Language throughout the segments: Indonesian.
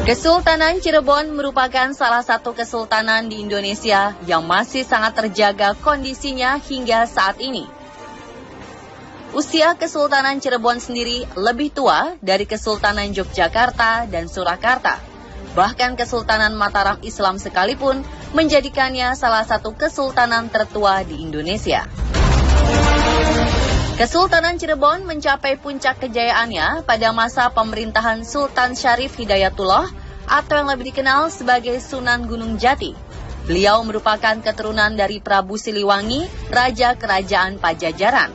Kesultanan Cirebon merupakan salah satu kesultanan di Indonesia yang masih sangat terjaga kondisinya hingga saat ini. Usia Kesultanan Cirebon sendiri lebih tua dari Kesultanan Yogyakarta dan Surakarta. Bahkan Kesultanan Mataram Islam sekalipun menjadikannya salah satu kesultanan tertua di Indonesia. Kesultanan Cirebon mencapai puncak kejayaannya pada masa pemerintahan Sultan Syarif Hidayatullah atau yang lebih dikenal sebagai Sunan Gunung Jati. Beliau merupakan keturunan dari Prabu Siliwangi, Raja Kerajaan Pajajaran.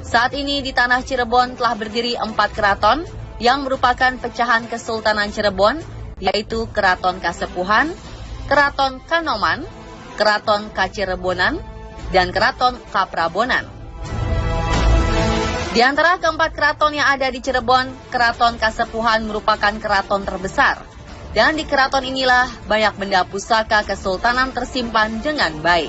Saat ini di tanah Cirebon telah berdiri 4 keraton yang merupakan pecahan Kesultanan Cirebon, yaitu Keraton Kasepuhan, Keraton Kanoman, Keraton Kacirebonan, dan Keraton Kaprabonan. Di antara keempat keraton yang ada di Cirebon, Keraton Kasepuhan merupakan keraton terbesar. Dan di keraton inilah banyak benda pusaka kesultanan tersimpan dengan baik.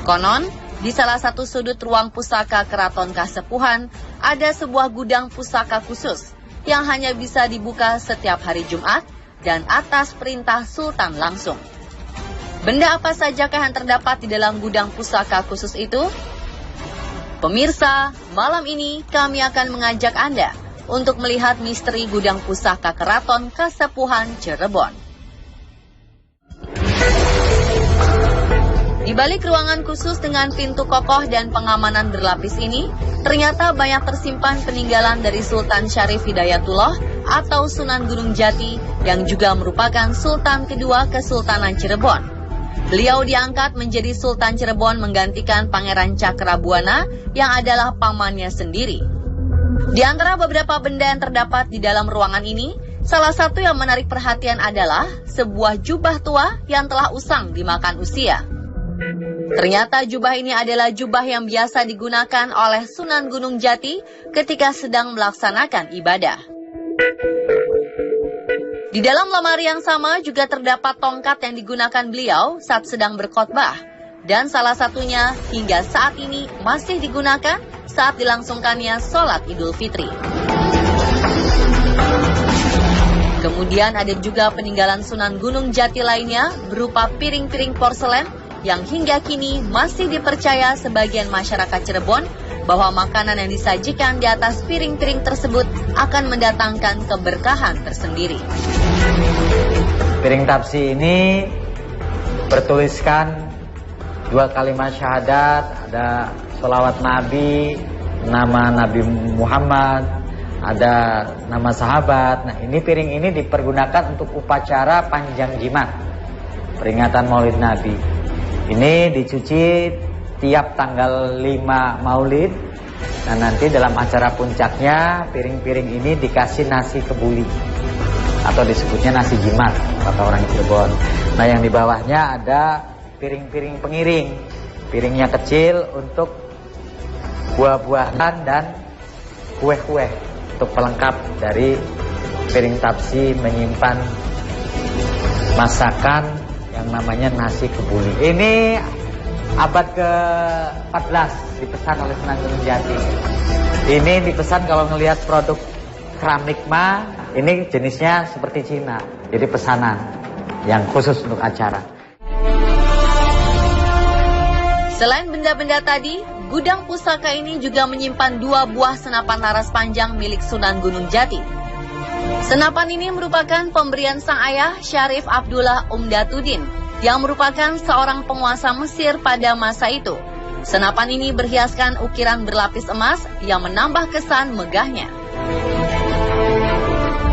Konon, di salah satu sudut ruang pusaka Keraton Kasepuhan, ada sebuah gudang pusaka khusus yang hanya bisa dibuka setiap hari Jumat dan atas perintah Sultan langsung. Benda apa sajakah yang terdapat di dalam gudang pusaka khusus itu? Pemirsa, malam ini kami akan mengajak Anda untuk melihat misteri gudang pusaka Keraton Kasepuhan Cirebon. Di balik ruangan khusus dengan pintu kokoh dan pengamanan berlapis ini, ternyata banyak tersimpan peninggalan dari Sultan Syarif Hidayatullah atau Sunan Gunung Jati yang juga merupakan Sultan kedua Kesultanan Cirebon. Beliau diangkat menjadi Sultan Cirebon menggantikan Pangeran Cakrabuana yang adalah pamannya sendiri. Di antara beberapa benda yang terdapat di dalam ruangan ini, salah satu yang menarik perhatian adalah sebuah jubah tua yang telah usang dimakan usia. Ternyata jubah ini adalah jubah yang biasa digunakan oleh Sunan Gunung Jati ketika sedang melaksanakan ibadah. Di dalam lemari yang sama juga terdapat tongkat yang digunakan beliau saat sedang berkhotbah. Dan salah satunya hingga saat ini masih digunakan saat dilangsungkannya sholat Idul Fitri. Kemudian ada juga peninggalan Sunan Gunung Jati lainnya berupa piring-piring porselen yang hingga kini masih dipercaya sebagian masyarakat Cirebon bahwa makanan yang disajikan di atas piring-piring tersebut akan mendatangkan keberkahan tersendiri. Piring tapsi ini bertuliskan 2 kalimat syahadat, ada sholawat Nabi, nama Nabi Muhammad, ada nama sahabat. Nah, ini piring ini dipergunakan untuk upacara panjang jimat, peringatan Maulid Nabi. Ini dicuci tiap tanggal 5 Maulid. Nah, nanti dalam acara puncaknya piring-piring ini dikasih nasi kebuli atau disebutnya nasi jimat kata orang Cirebon. Nah, yang di bawahnya ada piring-piring pengiring. Piringnya kecil untuk buah-buahan dan kue-kue untuk pelengkap dari piring tapsi menyimpan masakan yang namanya nasi kebuli. Ini abad ke-14 dipesan oleh Sunan Gunung Jati. Ini dipesan kalau ngelihat produk keramik mah, ini jenisnya seperti Cina. Jadi pesanan yang khusus untuk acara. Selain benda-benda tadi, gudang pusaka ini juga menyimpan 2 buah senapan laras panjang milik Sunan Gunung Jati. Senapan ini merupakan pemberian sang ayah Syarif Abdullah Umdatuddin yang merupakan seorang penguasa Mesir pada masa itu. Senapan ini berhiaskan ukiran berlapis emas yang menambah kesan megahnya.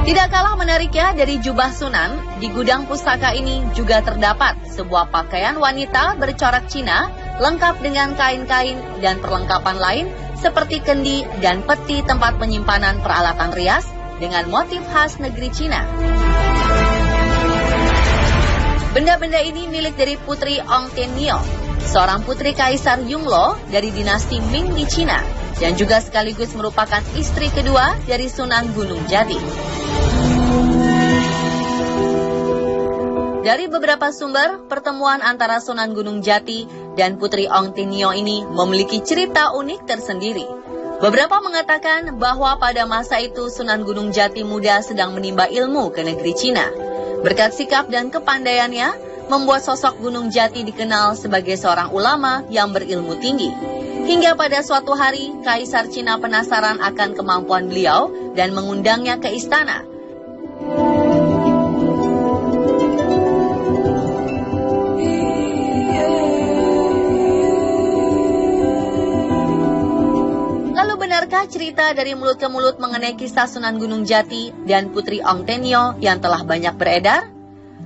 Tidak kalah menariknya dari jubah Sunan, di gudang pusaka ini juga terdapat sebuah pakaian wanita bercorak Cina, lengkap dengan kain-kain dan perlengkapan lain seperti kendi dan peti tempat penyimpanan peralatan rias dengan motif khas negeri Cina. Benda-benda ini milik dari Putri Ong Tenyo, seorang putri Kaisar Yunglo dari dinasti Ming di Cina, dan juga sekaligus merupakan istri kedua dari Sunan Gunung Jati. Dari beberapa sumber, pertemuan antara Sunan Gunung Jati dan Putri Ong Tenyo ini memiliki cerita unik tersendiri. Beberapa mengatakan bahwa pada masa itu Sunan Gunung Jati muda sedang menimba ilmu ke negeri Cina. Berkat sikap dan kepandaiannya, membuat sosok Gunung Jati dikenal sebagai seorang ulama yang berilmu tinggi. Hingga pada suatu hari, Kaisar Cina penasaran akan kemampuan beliau dan mengundangnya ke istana. Benarkah cerita dari mulut ke mulut mengenai kisah Sunan Gunung Jati dan Putri Ong Tenyo yang telah banyak beredar?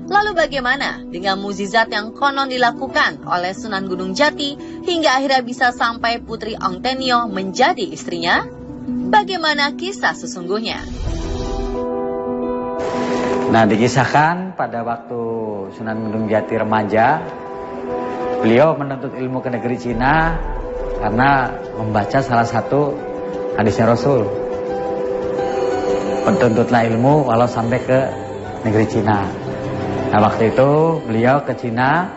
Lalu bagaimana dengan mukjizat yang konon dilakukan oleh Sunan Gunung Jati hingga akhirnya bisa sampai Putri Ong Tenyo menjadi istrinya? Bagaimana kisah sesungguhnya? Nah, dikisahkan pada waktu Sunan Gunung Jati remaja, beliau menuntut ilmu ke negeri Cina karena membaca salah satu hadisnya Rasul. Penuntutlah ilmu walau sampai ke negeri Cina. Nah, waktu itu beliau ke Cina.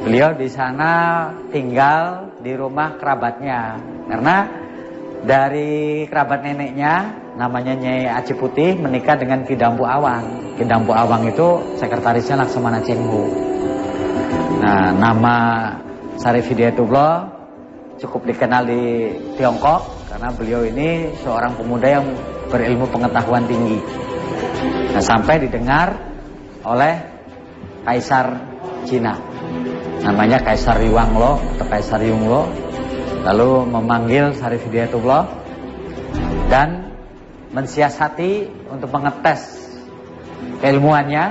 Beliau di sana tinggal di rumah kerabatnya. Karena dari kerabat neneknya namanya Nyai Aci Putih menikah dengan Ki Dampu Awang. Ki Dampu Awang itu sekretarisnya Laksamana Cheng Ho. Nah, nama Syarif Hidayatullah cukup dikenal di Tiongkok karena beliau ini seorang pemuda yang berilmu pengetahuan tinggi. Nah, sampai didengar oleh Kaisar Cina, namanya Kaisar Yuanglong atau Kaisar Yunglong, lalu memanggil Syarif Hidayatullah dan mensiasati untuk mengetes keilmuannya.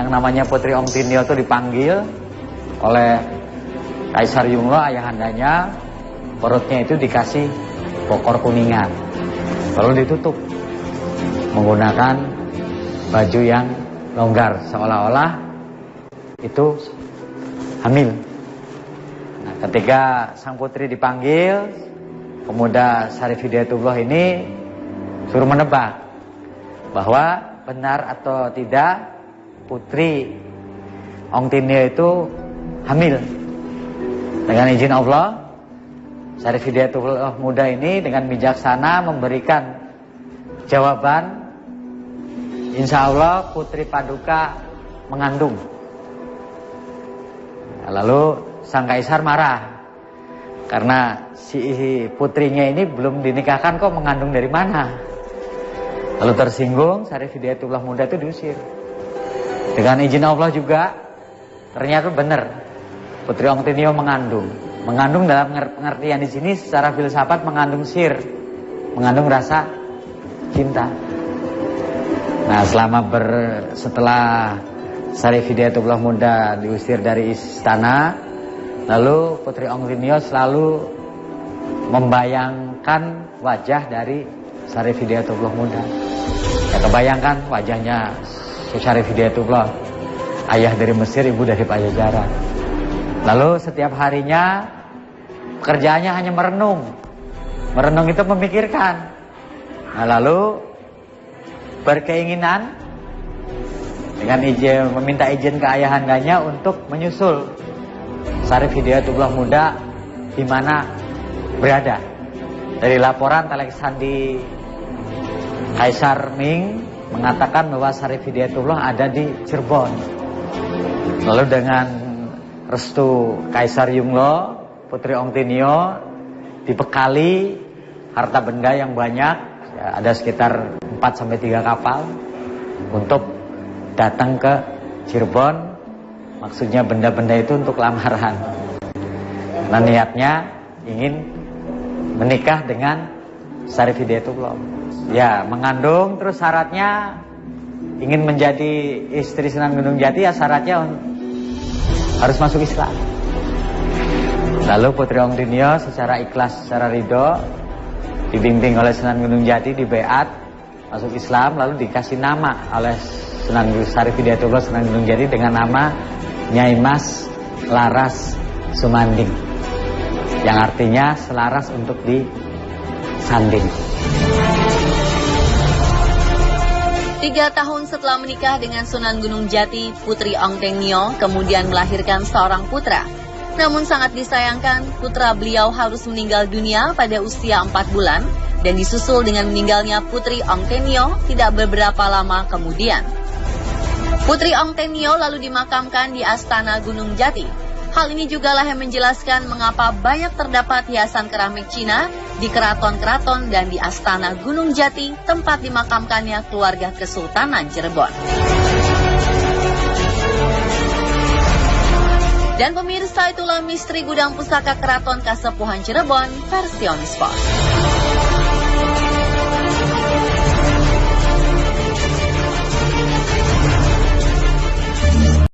Yang namanya Putri Ong Tenyo itu dipanggil oleh Kaisar Yunglong, ayahandanya. Perutnya itu dikasih pokor kuningan, lalu ditutup menggunakan baju yang longgar, seolah-olah itu hamil. Nah, ketika sang putri dipanggil, pemuda Syarif Hidayatullah ini suruh menebak bahwa benar atau tidak Putri Ong Tenyo itu hamil. Dengan izin Allah, Syarif Hidayatullah muda ini dengan bijaksana memberikan jawaban, insya Allah Putri Paduka mengandung. Lalu sang kaisar marah karena si putrinya ini belum dinikahkan kok mengandung dari mana. Lalu tersinggung, Syarif Hidayatullah muda itu diusir. Dengan izin Allah juga ternyata benar Putri Ong Tenyo mengandung. Mengandung dalam pengertian di sini secara filsafat mengandung sir, mengandung rasa cinta. Nah, setelah Syarif Hidayatullah muda diusir dari istana, lalu Putri Ong Tenyo selalu membayangkan wajah dari Syarif Hidayatullah muda. Ya, kebayangkan wajahnya Syarif Hidayatullah, ayah dari Mesir, ibu dari Pajajaran. Lalu setiap harinya pekerjaannya hanya merenung. Merenung itu memikirkan. Nah, lalu berkeinginan dengan meminta izin ke ayahandanya untuk menyusul Syarif Hidayatullah muda di mana berada. Dari laporan teleksandi Kaisar Ming mengatakan bahwa Syarif Hidayatullah ada di Cirebon. Lalu dengan restu Kaisar Yunglong, Putri Ong Tenyo dibekali harta benda yang banyak, ya, ada sekitar 4-3 kapal untuk datang ke Cirebon. Maksudnya benda-benda itu untuk lamaran. Nah, niatnya ingin menikah dengan Syarif Hidayatullah. Ya, mengandung, terus syaratnya ingin menjadi istri Sunan Gunung Jati, ya syaratnya harus masuk Islam. Lalu Putri Ong Tenyo secara ikhlas, secara ridho, dibimbing oleh Sunan Gunung Jati, dibeat masuk Islam, lalu dikasih nama oleh Sunan Syarif Hidayatullah Sunan Gunung Jati dengan nama Nyai Mas Laras Sumanding, yang artinya selaras untuk disanding. 3 tahun setelah menikah dengan Sunan Gunung Jati, Putri Ong Tenyo kemudian melahirkan seorang putra. Namun sangat disayangkan, putra beliau harus meninggal dunia pada usia 4 bulan dan disusul dengan meninggalnya Putri Ong Tenyo tidak beberapa lama kemudian. Putri Ong Tenyo lalu dimakamkan di Astana Gunung Jati. Hal ini juga lah yang menjelaskan mengapa banyak terdapat hiasan keramik Cina di keraton-keraton dan di Astana Gunung Jati, tempat dimakamkannya keluarga Kesultanan Cirebon. Dan pemirsa, itulah misteri gudang pusaka Keraton Kasepuhan Cirebon versi On Spot.